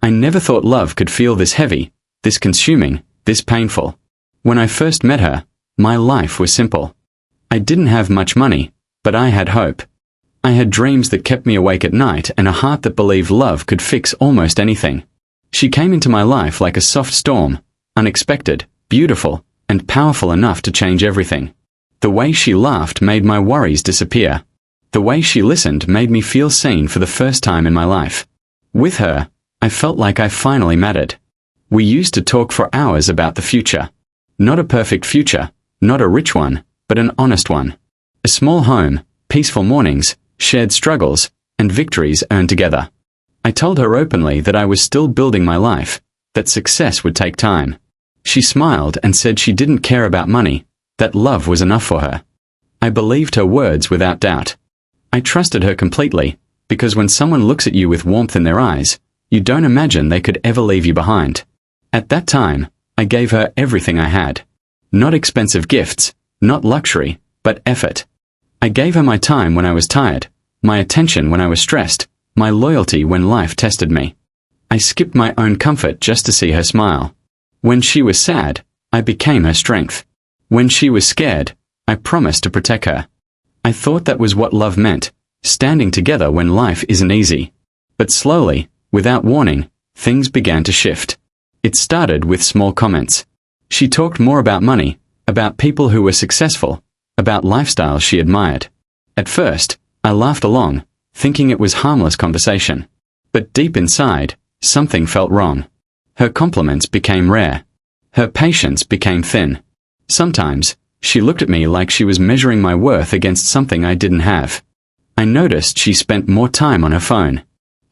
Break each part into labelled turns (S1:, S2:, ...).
S1: I never thought love could feel this heavy, this consuming, this painful. When I first met her, my life was simple. I didn't have much money, but I had hope. I had dreams that kept me awake at night and a heart that believed love could fix almost anything. She came into my life like a soft storm, unexpected, beautiful, and powerful enough to change everything. The way she laughed made my worries disappear. The way she listened made me feel seen for the first time in my life. With her, I felt like I finally mattered. We used to talk for hours about the future. Not a perfect future, not a rich one, but an honest one. A small home, peaceful mornings, shared struggles, and victories earned together. I told her openly that I was still building my life, that success would take time. She smiled and said she didn't care about money, that love was enough for her. I believed her words without doubt. I trusted her completely, because when someone looks at you with warmth in their eyes, you don't imagine they could ever leave you behind. At that time, I gave her everything I had. Not expensive gifts, not luxury, but effort. I gave her my time when I was tired, my attention when I was stressed, my loyalty when life tested me. I skipped my own comfort just to see her smile. When she was sad, I became her strength. When she was scared, I promised to protect her. I thought that was what love meant, standing together when life isn't easy. But slowly, without warning, things began to shift. It started with small comments. She talked more about money, about people who were successful, about lifestyles she admired. At first, I laughed along, thinking it was harmless conversation. But deep inside, something felt wrong. Her compliments became rare. Her patience became thin. Sometimes, she looked at me like she was measuring my worth against something I didn't have. I noticed she spent more time on her phone.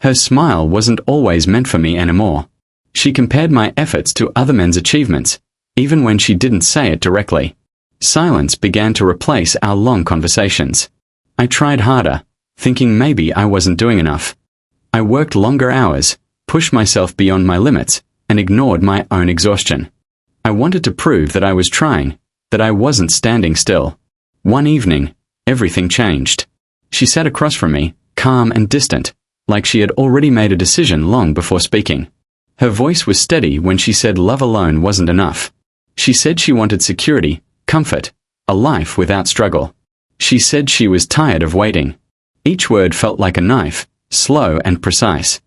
S1: Her smile wasn't always meant for me anymore. She compared my efforts to other men's achievements, even when she didn't say it directly. Silence began to replace our long conversations. I tried harder, thinking maybe I wasn't doing enough. I worked longer hours, pushed myself beyond my limits, and ignored my own exhaustion. I wanted to prove that I was trying, that I wasn't standing still. One evening, everything changed. She sat across from me, calm and distant, like she had already made a decision long before speaking. Her voice was steady when she said love alone wasn't enough. She said she wanted security, comfort, a life without struggle. She said she was tired of waiting. Each word felt like a knife, slow and precise.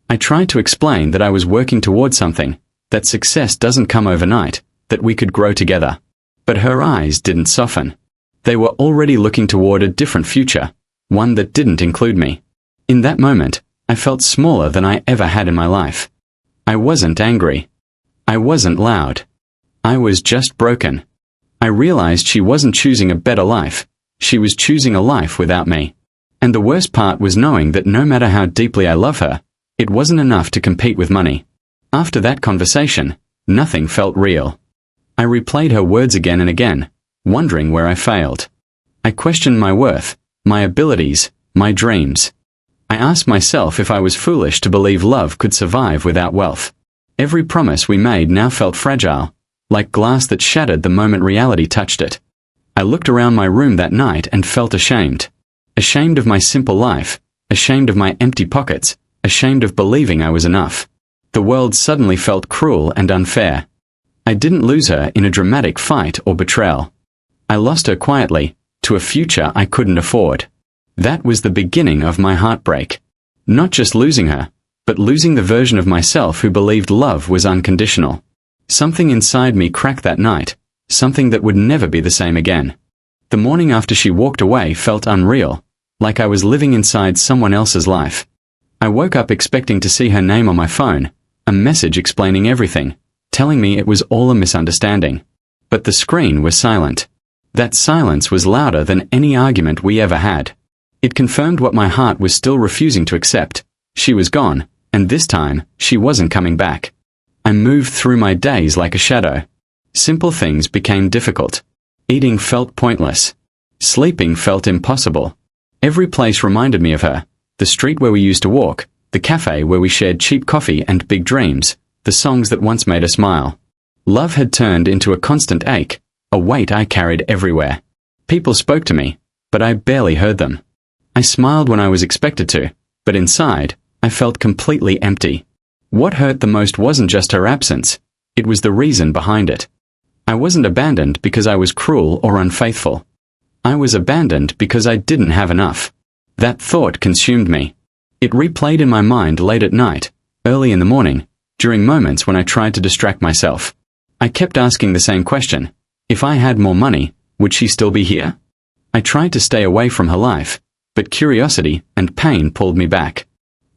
S1: I tried to explain that I was working towards something, that success doesn't come overnight, that we could grow together. But her eyes didn't soften. They were already looking toward a different future, one that didn't include me. In that moment, I felt smaller than I ever had in my life. I wasn't angry. I wasn't loud. I was just broken. I realized she wasn't choosing a better life. She was choosing a life without me. And the worst part was knowing that no matter how deeply I love her, it wasn't enough to compete with money. After that conversation, nothing felt real. I replayed her words again and again, wondering where I failed. I questioned my worth, my abilities, my dreams. I asked myself if I was foolish to believe love could survive without wealth. Every promise we made now felt fragile, like glass that shattered the moment reality touched it. I looked around my room that night and felt ashamed. Ashamed of my simple life, ashamed of my empty pockets, ashamed of believing I was enough. The world suddenly felt cruel and unfair. I didn't lose her in a dramatic fight or betrayal. I lost her quietly, to a future I couldn't afford. That was the beginning of my heartbreak. Not just losing her, but losing the version of myself who believed love was unconditional. Something inside me cracked that night, something that would never be the same again. The morning after she walked away felt unreal, like I was living inside someone else's life. I woke up expecting to see her name on my phone, a message explaining everything, telling me it was all a misunderstanding. But the screen was silent. That silence was louder than any argument we ever had. It confirmed what my heart was still refusing to accept. She was gone, and this time, she wasn't coming back. I moved through my days like a shadow. Simple things became difficult. Eating felt pointless. Sleeping felt impossible. Every place reminded me of her. The street where we used to walk, the cafe where we shared cheap coffee and big dreams, the songs that once made us smile. Love had turned into a constant ache, a weight I carried everywhere. People spoke to me, but I barely heard them. I smiled when I was expected to, but inside, I felt completely empty. What hurt the most wasn't just her absence, it was the reason behind it. I wasn't abandoned because I was cruel or unfaithful. I was abandoned because I didn't have enough. That thought consumed me. It replayed in my mind late at night, early in the morning, during moments when I tried to distract myself. I kept asking the same question. If I had more money, would she still be here? I tried to stay away from her life, but curiosity and pain pulled me back.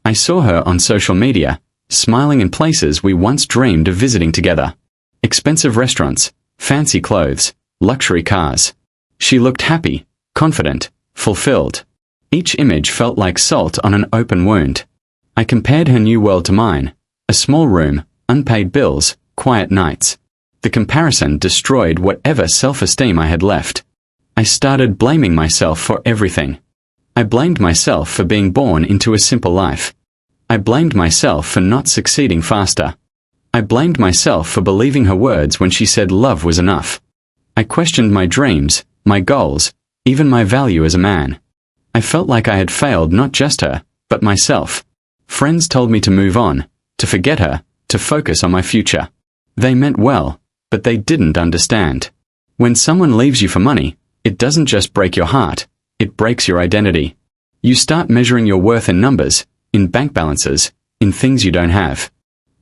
S1: I saw her on social media, smiling in places we once dreamed of visiting together. Expensive restaurants, fancy clothes, luxury cars. She looked happy, confident, fulfilled. Each image felt like salt on an open wound. I compared her new world to mine. A small room, unpaid bills, quiet nights. The comparison destroyed whatever self-esteem I had left. I started blaming myself for everything. I blamed myself for being born into a simple life. I blamed myself for not succeeding faster. I blamed myself for believing her words when she said love was enough. I questioned my dreams, my goals, even my value as a man. I felt like I had failed not just her, but myself. Friends told me to move on, to forget her, to focus on my future. They meant well, but they didn't understand. When someone leaves you for money, it doesn't just break your heart, it breaks your identity. You start measuring your worth in numbers, in bank balances, in things you don't have.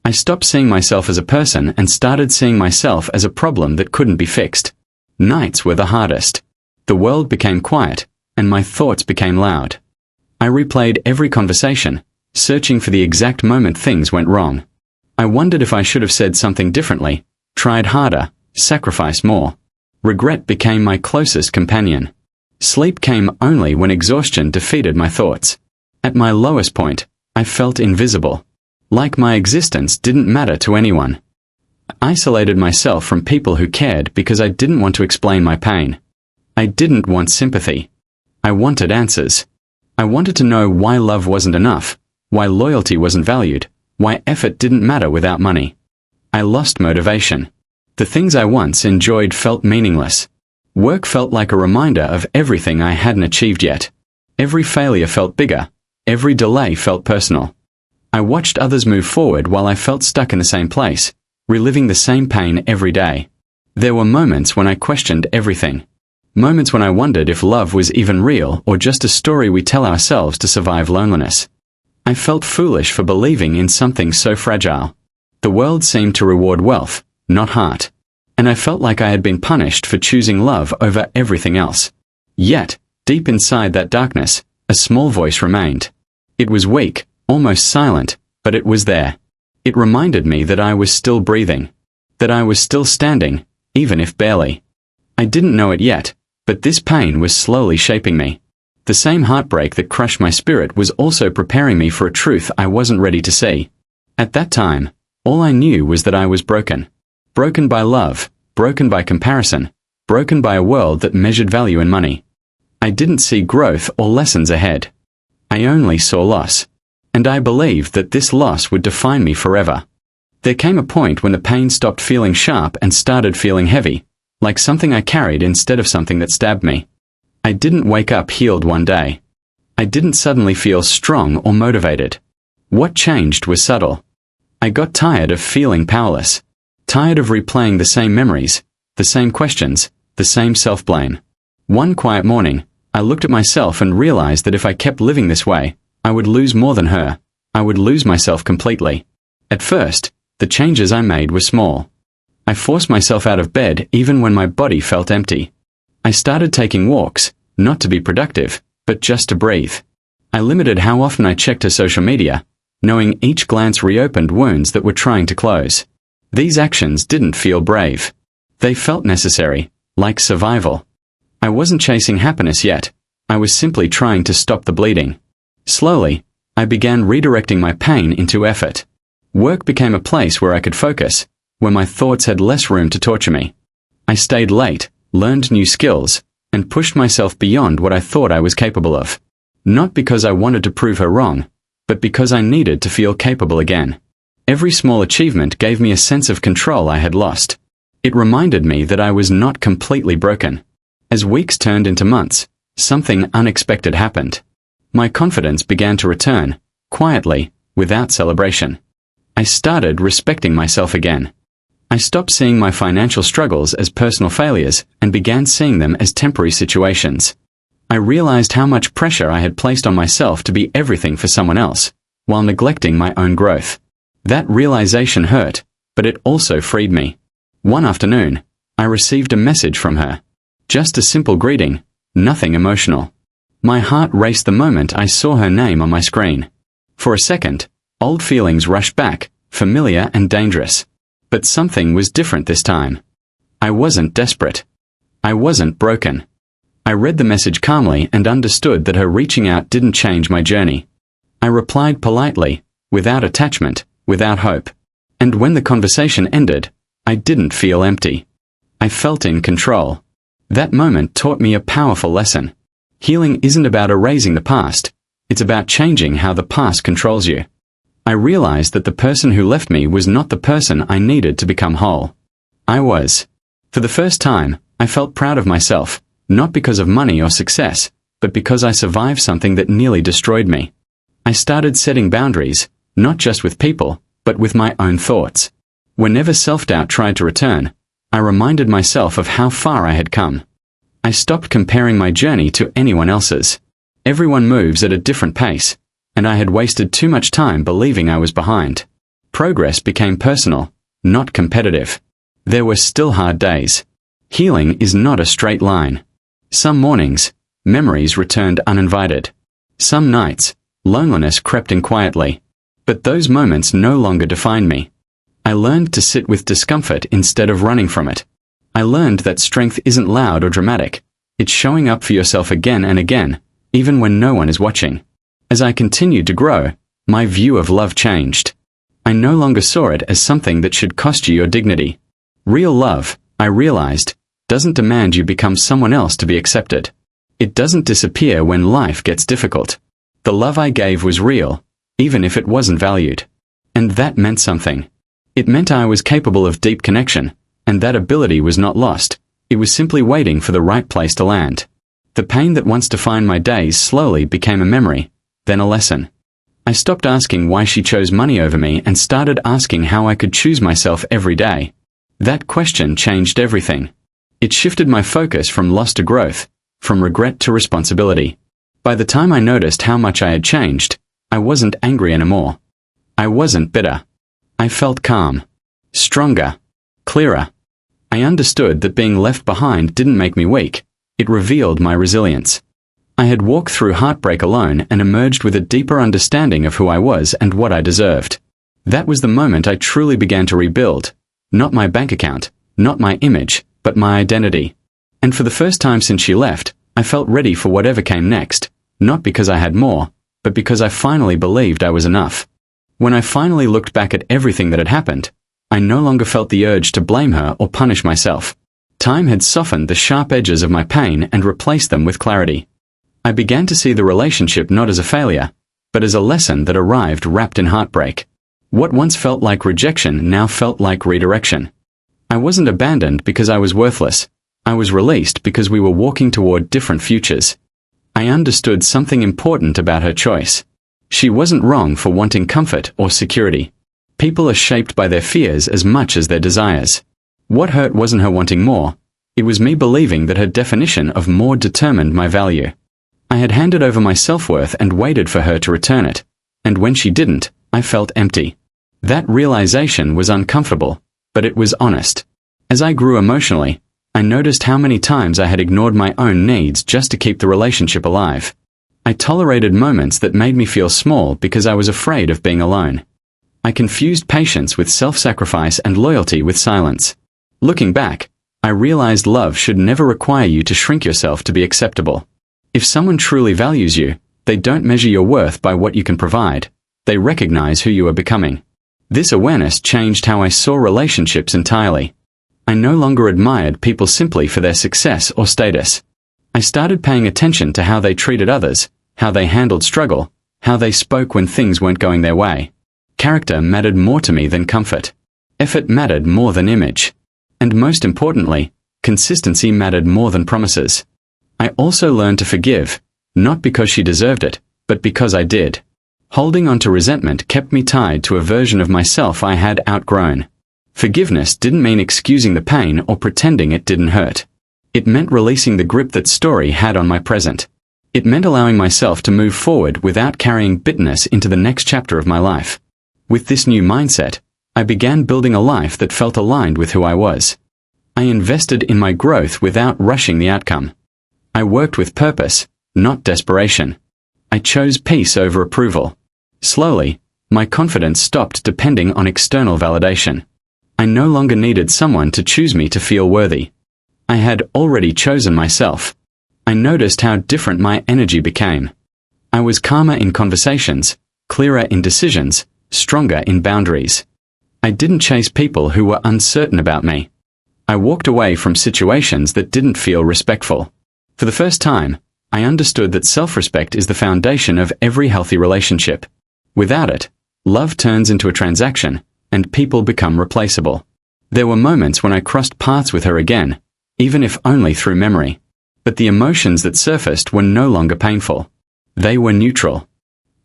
S1: I stopped seeing myself as a person and started seeing myself as a problem that couldn't be fixed. Nights were the hardest. The world became quiet, and my thoughts became loud. I replayed every conversation, searching for the exact moment things went wrong. I wondered if I should have said something differently, tried harder, sacrificed more. Regret became my closest companion. Sleep came only when exhaustion defeated my thoughts. At my lowest point, I felt invisible. Like my existence didn't matter to anyone. I isolated myself from people who cared because I didn't want to explain my pain. I didn't want sympathy. I wanted answers. I wanted to know why love wasn't enough, why loyalty wasn't valued, why effort didn't matter without money. I lost motivation. The things I once enjoyed felt meaningless. Work felt like a reminder of everything I hadn't achieved yet. Every failure felt bigger. Every delay felt personal. I watched others move forward while I felt stuck in the same place, reliving the same pain every day. There were moments when I questioned everything. Moments when I wondered if love was even real or just a story we tell ourselves to survive loneliness. I felt foolish for believing in something so fragile. The world seemed to reward wealth, not heart. And I felt like I had been punished for choosing love over everything else. Yet, deep inside that darkness, a small voice remained. It was weak, almost silent, but it was there. It reminded me that I was still breathing. That I was still standing, even if barely. I didn't know it yet, but this pain was slowly shaping me. The same heartbreak that crushed my spirit was also preparing me for a truth I wasn't ready to see. At that time, all I knew was that I was broken. Broken by love, broken by comparison, broken by a world that measured value in money. I didn't see growth or lessons ahead. I only saw loss. And I believed that this loss would define me forever. There came a point when the pain stopped feeling sharp and started feeling heavy, like something I carried instead of something that stabbed me. I didn't wake up healed one day. I didn't suddenly feel strong or motivated. What changed was subtle. I got tired of feeling powerless. Tired of replaying the same memories, the same questions, the same self-blame. One quiet morning, I looked at myself and realized that if I kept living this way, I would lose more than her. I would lose myself completely. At first, the changes I made were small. I forced myself out of bed even when my body felt empty. I started taking walks, not to be productive, but just to breathe. I limited how often I checked her social media, knowing each glance reopened wounds that were trying to close. These actions didn't feel brave. They felt necessary, like survival. I wasn't chasing happiness yet. I was simply trying to stop the bleeding. Slowly, I began redirecting my pain into effort. Work became a place where I could focus, where my thoughts had less room to torture me. I stayed late, learned new skills, and pushed myself beyond what I thought I was capable of. Not because I wanted to prove her wrong, but because I needed to feel capable again. Every small achievement gave me a sense of control I had lost. It reminded me that I was not completely broken. As weeks turned into months, something unexpected happened. My confidence began to return, quietly, without celebration. I started respecting myself again. I stopped seeing my financial struggles as personal failures and began seeing them as temporary situations. I realized how much pressure I had placed on myself to be everything for someone else, while neglecting my own growth. That realization hurt, but it also freed me. One afternoon, I received a message from her. Just a simple greeting, nothing emotional. My heart raced the moment I saw her name on my screen. For a second, old feelings rushed back, familiar and dangerous. But something was different this time. I wasn't desperate. I wasn't broken. I read the message calmly and understood that her reaching out didn't change my journey. I replied politely, without attachment, without hope. And when the conversation ended, I didn't feel empty. I felt in control. That moment taught me a powerful lesson. Healing isn't about erasing the past, it's about changing how the past controls you. I realized that the person who left me was not the person I needed to become whole. I was. For the first time, I felt proud of myself, not because of money or success, but because I survived something that nearly destroyed me. I started setting boundaries, not just with people, but with my own thoughts. Whenever self-doubt tried to return, I reminded myself of how far I had come. I stopped comparing my journey to anyone else's. Everyone moves at a different pace, and I had wasted too much time believing I was behind. Progress became personal, not competitive. There were still hard days. Healing is not a straight line. Some mornings, memories returned uninvited. Some nights, loneliness crept in quietly. But those moments no longer defined me. I learned to sit with discomfort instead of running from it. I learned that strength isn't loud or dramatic. It's showing up for yourself again and again, even when no one is watching. As I continued to grow, my view of love changed. I no longer saw it as something that should cost you your dignity. Real love, I realized, doesn't demand you become someone else to be accepted. It doesn't disappear when life gets difficult. The love I gave was real, even if it wasn't valued. And that meant something. It meant I was capable of deep connection, and that ability was not lost. It was simply waiting for the right place to land. The pain that once defined my days slowly became a memory, then a lesson. I stopped asking why she chose money over me and started asking how I could choose myself every day. That question changed everything. It shifted my focus from loss to growth, from regret to responsibility. By the time I noticed how much I had changed, I wasn't angry anymore. I wasn't bitter. I felt calm, stronger, clearer. I understood that being left behind didn't make me weak. It revealed my resilience. I had walked through heartbreak alone and emerged with a deeper understanding of who I was and what I deserved. That was the moment I truly began to rebuild. Not my bank account, not my image, but my identity. And for the first time since she left, I felt ready for whatever came next, not because I had more, but because I finally believed I was enough. When I finally looked back at everything that had happened, I no longer felt the urge to blame her or punish myself. Time had softened the sharp edges of my pain and replaced them with clarity. I began to see the relationship not as a failure, but as a lesson that arrived wrapped in heartbreak. What once felt like rejection now felt like redirection. I wasn't abandoned because I was worthless. I was released because we were walking toward different futures. I understood something important about her choice. She wasn't wrong for wanting comfort or security. People are shaped by their fears as much as their desires. What hurt wasn't her wanting more. It was me believing that her definition of more determined my value. I had handed over my self-worth and waited for her to return it. And when she didn't, I felt empty. That realization was uncomfortable, but it was honest. As I grew emotionally, I noticed how many times I had ignored my own needs just to keep the relationship alive. I tolerated moments that made me feel small because I was afraid of being alone. I confused patience with self-sacrifice and loyalty with silence. Looking back, I realized love should never require you to shrink yourself to be acceptable. If someone truly values you, they don't measure your worth by what you can provide. They recognize who you are becoming. This awareness changed how I saw relationships entirely. I no longer admired people simply for their success or status. I started paying attention to how they treated others, how they handled struggle, how they spoke when things weren't going their way. Character mattered more to me than comfort. Effort mattered more than image. And most importantly, consistency mattered more than promises. I also learned to forgive, not because she deserved it, but because I did. Holding on to resentment kept me tied to a version of myself I had outgrown. Forgiveness didn't mean excusing the pain or pretending it didn't hurt. It meant releasing the grip that story had on my present. It meant allowing myself to move forward without carrying bitterness into the next chapter of my life. With this new mindset, I began building a life that felt aligned with who I was. I invested in my growth without rushing the outcome. I worked with purpose, not desperation. I chose peace over approval. Slowly, my confidence stopped depending on external validation. I no longer needed someone to choose me to feel worthy. I had already chosen myself. I noticed how different my energy became. I was calmer in conversations, clearer in decisions, stronger in boundaries. I didn't chase people who were uncertain about me. I walked away from situations that didn't feel respectful. For the first time, I understood that self-respect is the foundation of every healthy relationship. Without it, love turns into a transaction, and people become replaceable. There were moments when I crossed paths with her again, even if only through memory. But the emotions that surfaced were no longer painful. They were neutral.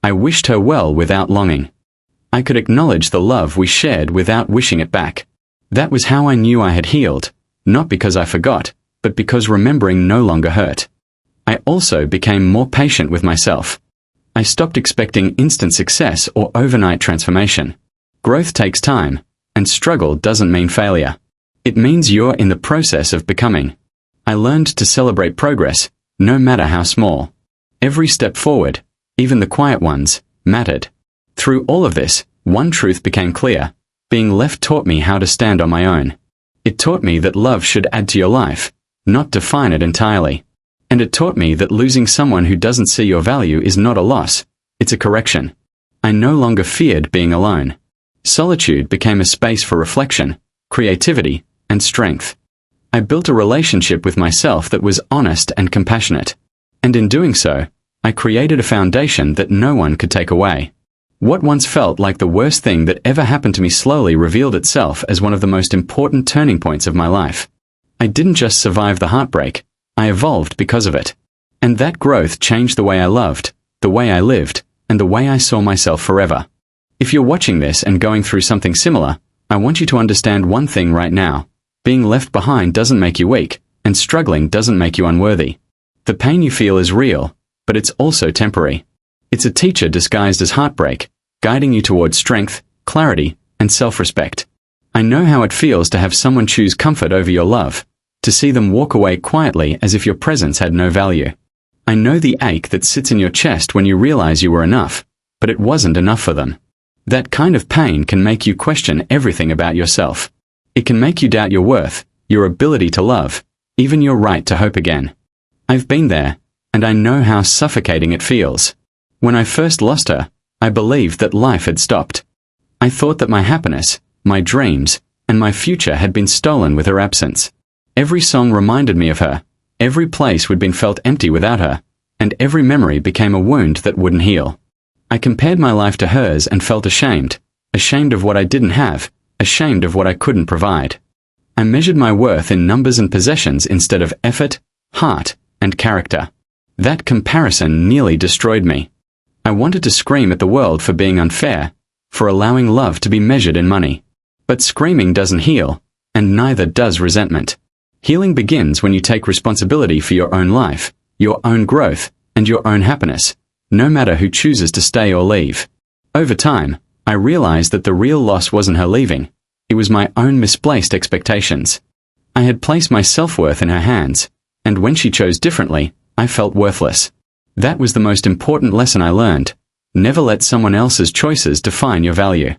S1: I wished her well without longing. I could acknowledge the love we shared without wishing it back. That was how I knew I had healed, not because I forgot, but because remembering no longer hurt. I also became more patient with myself. I stopped expecting instant success or overnight transformation. Growth takes time, and struggle doesn't mean failure. It means you're in the process of becoming. I learned to celebrate progress, no matter how small. Every step forward, even the quiet ones, mattered. Through all of this, one truth became clear. Being left taught me how to stand on my own. It taught me that love should add to your life, not define it entirely. And it taught me that losing someone who doesn't see your value is not a loss, it's a correction. I no longer feared being alone. Solitude became a space for reflection, creativity, and strength. I built a relationship with myself that was honest and compassionate. And in doing so, I created a foundation that no one could take away. What once felt like the worst thing that ever happened to me slowly revealed itself as one of the most important turning points of my life. I didn't just survive the heartbreak, I evolved because of it. And that growth changed the way I loved, the way I lived, and the way I saw myself forever. If you're watching this and going through something similar, I want you to understand one thing right now. Being left behind doesn't make you weak, and struggling doesn't make you unworthy. The pain you feel is real, but it's also temporary. It's a teacher disguised as heartbreak, guiding you towards strength, clarity, and self-respect. I know how it feels to have someone choose comfort over your love, to see them walk away quietly as if your presence had no value. I know the ache that sits in your chest when you realize you were enough, but it wasn't enough for them. That kind of pain can make you question everything about yourself. It can make you doubt your worth, your ability to love, even your right to hope again. I've been there, and I know how suffocating it feels. When I first lost her, I believed that life had stopped. I thought that my happiness, my dreams, and my future had been stolen with her absence. Every song reminded me of her, every place would been felt empty without her, and every memory became a wound that wouldn't heal. I compared my life to hers and felt ashamed, ashamed of what I didn't have, ashamed of what I couldn't provide. I measured my worth in numbers and possessions instead of effort, heart, and character. That comparison nearly destroyed me. I wanted to scream at the world for being unfair, for allowing love to be measured in money. But screaming doesn't heal, and neither does resentment. Healing begins when you take responsibility for your own life, your own growth, and your own happiness, no matter who chooses to stay or leave. Over time, I realized that the real loss wasn't her leaving, it was my own misplaced expectations. I had placed my self-worth in her hands, and when she chose differently, I felt worthless. That was the most important lesson I learned. Never let someone else's choices define your value.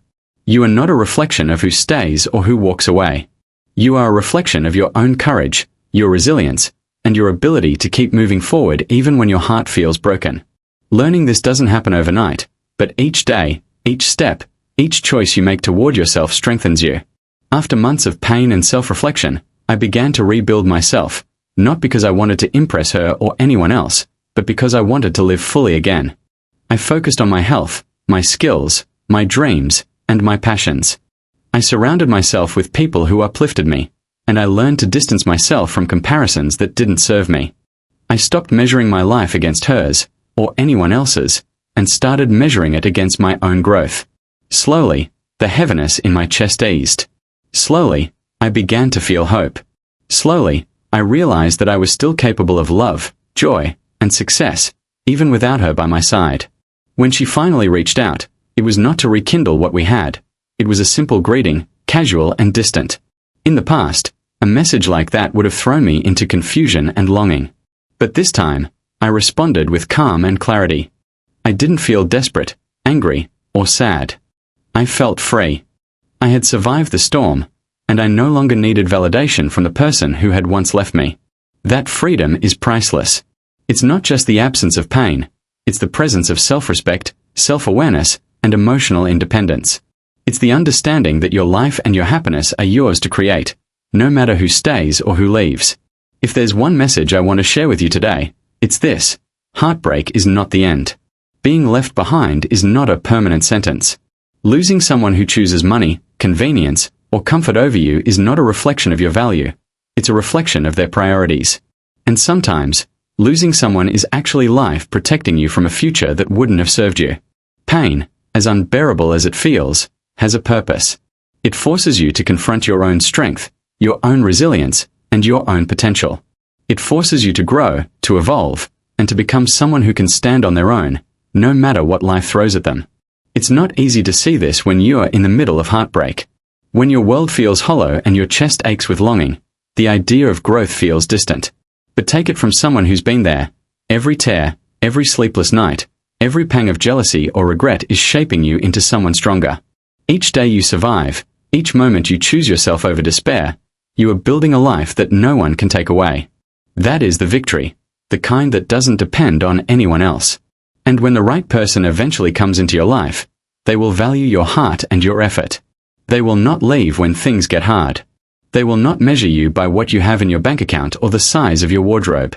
S1: You are not a reflection of who stays or who walks away. You are a reflection of your own courage, your resilience, and your ability to keep moving forward even when your heart feels broken. Learning this doesn't happen overnight, but each day, each step, each choice you make toward yourself strengthens you. After months of pain and self-reflection, I began to rebuild myself, not because I wanted to impress her or anyone else, but because I wanted to live fully again. I focused on my health, my skills, my dreams, and my passions. I surrounded myself with people who uplifted me, and I learned to distance myself from comparisons that didn't serve me. I stopped measuring my life against hers, or anyone else's, and started measuring it against my own growth. Slowly, the heaviness in my chest eased. Slowly, I began to feel hope. Slowly, I realized that I was still capable of love, joy, and success, even without her by my side. When she finally reached out, it was not to rekindle what we had. It was a simple greeting, casual and distant. In the past, a message like that would have thrown me into confusion and longing. But this time, I responded with calm and clarity. I didn't feel desperate, angry, or sad. I felt free. I had survived the storm, and I no longer needed validation from the person who had once left me. That freedom is priceless. It's not just the absence of pain, it's the presence of self-respect, self-awareness, and emotional independence. It's the understanding that your life and your happiness are yours to create, no matter who stays or who leaves. If there's one message I want to share with you today, it's this: heartbreak is not the end. Being left behind is not a permanent sentence. Losing someone who chooses money, convenience, or comfort over you is not a reflection of your value. It's a reflection of their priorities. And sometimes, losing someone is actually life protecting you from a future that wouldn't have served you. Pain, as unbearable as it feels, has a purpose. It forces you to confront your own strength, your own resilience, and your own potential. It forces you to grow, to evolve, and to become someone who can stand on their own, no matter what life throws at them. It's not easy to see this when you're in the middle of heartbreak. When your world feels hollow and your chest aches with longing, the idea of growth feels distant. But take it from someone who's been there. Every tear, every sleepless night, every pang of jealousy or regret is shaping you into someone stronger. Each day you survive, each moment you choose yourself over despair, you are building a life that no one can take away. That is the victory, the kind that doesn't depend on anyone else. And when the right person eventually comes into your life, they will value your heart and your effort. They will not leave when things get hard. They will not measure you by what you have in your bank account or the size of your wardrobe.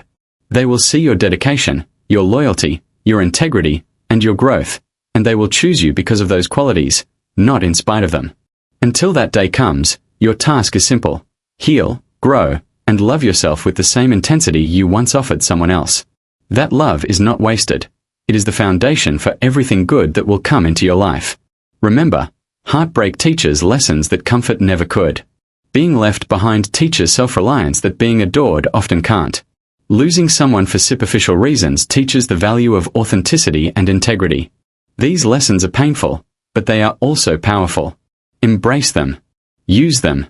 S1: They will see your dedication, your loyalty, your integrity, and your growth, and they will choose you because of those qualities, not in spite of them. Until that day comes, your task is simple: heal, grow, and love yourself with the same intensity you once offered someone else. That love is not wasted. It is the foundation for everything good that will come into your life. Remember, heartbreak teaches lessons that comfort never could. Being left behind teaches self-reliance that being adored often can't. Losing someone for superficial reasons teaches the value of authenticity and integrity. These lessons are painful, but they are also powerful. Embrace them. Use them.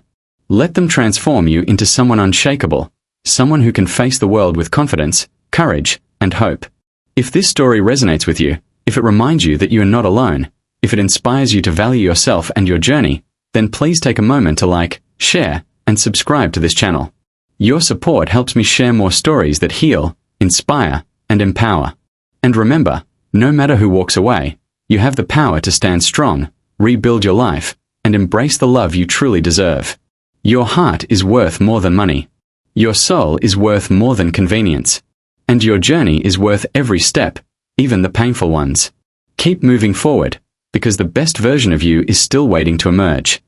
S1: Let them transform you into someone unshakable, someone who can face the world with confidence, courage, and hope. If this story resonates with you, if it reminds you that you are not alone, if it inspires you to value yourself and your journey, then please take a moment to like, share, and subscribe to this channel. Your support helps me share more stories that heal, inspire, and empower. And remember, no matter who walks away, you have the power to stand strong, rebuild your life, and embrace the love you truly deserve. Your heart is worth more than money. Your soul is worth more than convenience. And your journey is worth every step, even the painful ones. Keep moving forward, because the best version of you is still waiting to emerge.